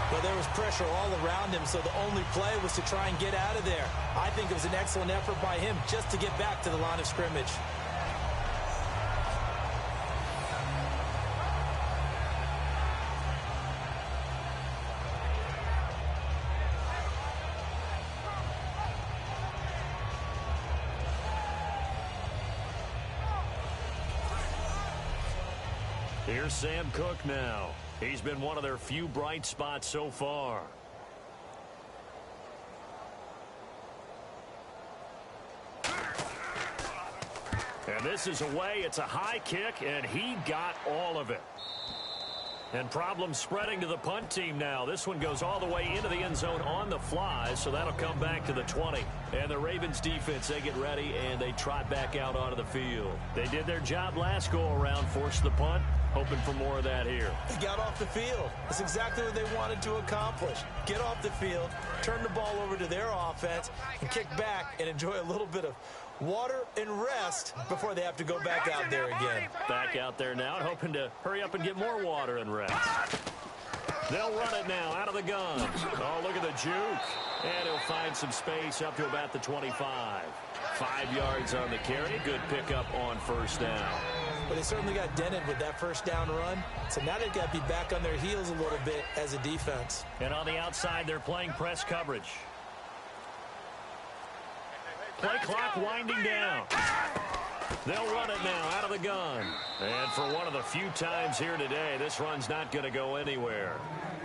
Well, there was pressure all around him, so the only play was to try and get out of there. I think it was an excellent effort by him just to get back to the line of scrimmage. Here's Sam Cook now. He's been one of their few bright spots so far. And this is away. It's a high kick, and he got all of it. And problems spreading to the punt team now. This one goes all the way into the end zone on the fly, so that'll come back to the 20. And the Ravens defense, they get ready, and they trot back out onto the field. They did their job last go-around, forced the punt, hoping for more of that here. They got off the field. That's exactly what they wanted to accomplish. Get off the field, turn the ball over to their offense, and kick back and enjoy a little bit of water and rest before they have to go back out there again. Back out there now, hoping to hurry up and get more water and rest. They'll run it now out of the gun. Oh, look at the juke. And he'll find some space up to about the 25. 5 yards on the carry. Good pickup on first down. But they certainly got dented with that first down run. So now they've got to be back on their heels a little bit as a defense. And on the outside, they're playing press coverage. Play clock winding down. They'll run it now out of the gun. And for one of the few times here today, this run's not going to go anywhere.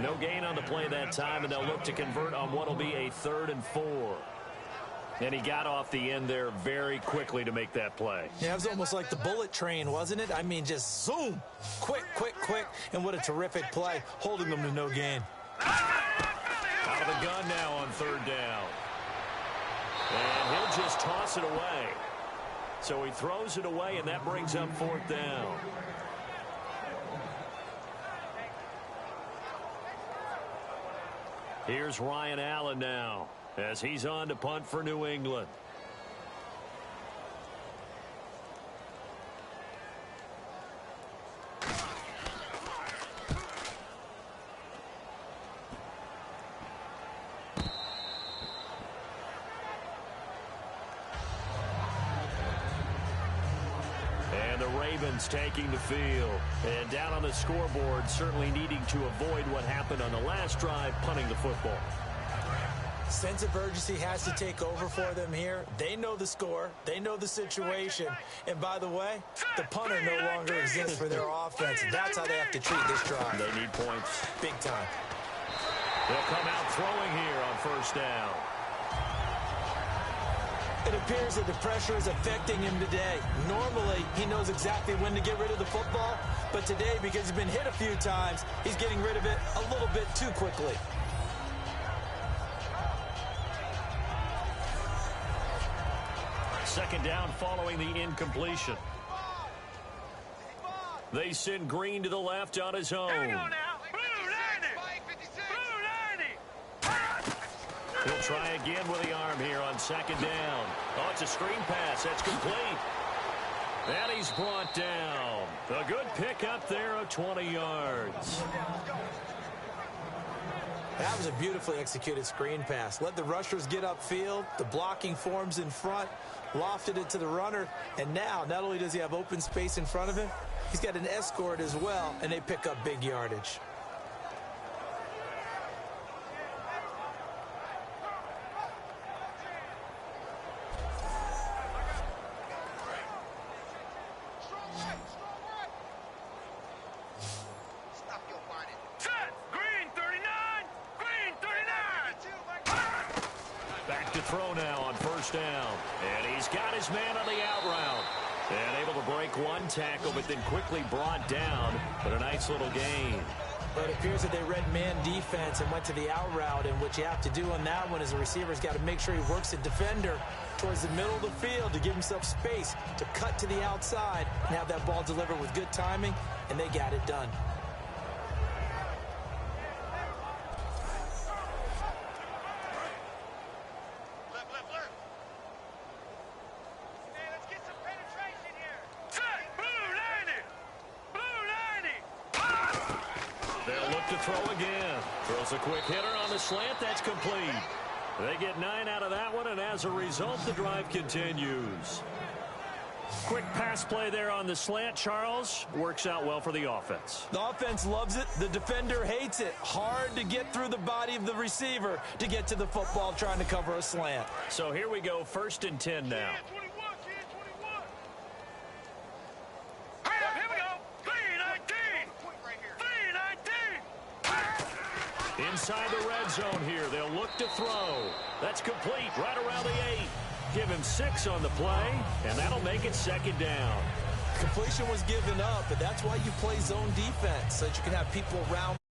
No gain on the play that time, and they'll look to convert on what will be a 3rd and 4. And he got off the end there very quickly to make that play. Yeah, it was almost like the bullet train, wasn't it? I mean, just zoom. Quick, quick, quick. And what a terrific play, holding them to no gain. Out of the gun now on 3rd down. And he'll just toss it away. So he throws it away, and that brings up 4th down. Here's Ryan Allen now as he's on to punt for New England. Ravens taking the field. And down on the scoreboard, certainly needing to avoid what happened on the last drive, punting the football. Sense of urgency has to take over for them here. They know the score. They know the situation. And by the way, the punter no longer exists for their offense. That's how they have to treat this drive. They need points. Big time. They'll come out throwing here on first down. It appears that the pressure is affecting him today. Normally, he knows exactly when to get rid of the football, but today, because he's been hit a few times, he's getting rid of it a little bit too quickly. Second down following the incompletion. They send Green to the left on his own. Here we go now. He'll try again with the arm here on second down. Oh, it's a screen pass. That's complete. And he's brought down. A good pickup there of 20 yards. That was a beautifully executed screen pass. Let the rushers get upfield. The blocking forms in front. Lofted it to the runner. And now, not only does he have open space in front of him, he's got an escort as well, and they pick up big yardage. Throw now on first down. And he's got his man on the out route. And able to break one tackle, but then quickly brought down. But a nice little gain. But it appears that they read man defense and went to the out route. And what you have to do on that one is the receiver's got to make sure he works the defender towards the middle of the field to give himself space to cut to the outside and have that ball delivered with good timing. And they got it done. Throw again. Throws a quick hitter on the slant. That's complete. They get 9 out of that one, and as a result, the drive continues. Quick pass play there on the slant, Charles. Works out well for the offense. The offense loves it. The defender hates it. Hard to get through the body of the receiver to get to the football trying to cover a slant. So here we go, 1st and 10 now. Inside the red zone here. They'll look to throw. That's complete right around the 8. Give him 6 on the play, and that'll make it 2nd down. completion was given up, but that's why you play zone defense, so that you can have people around.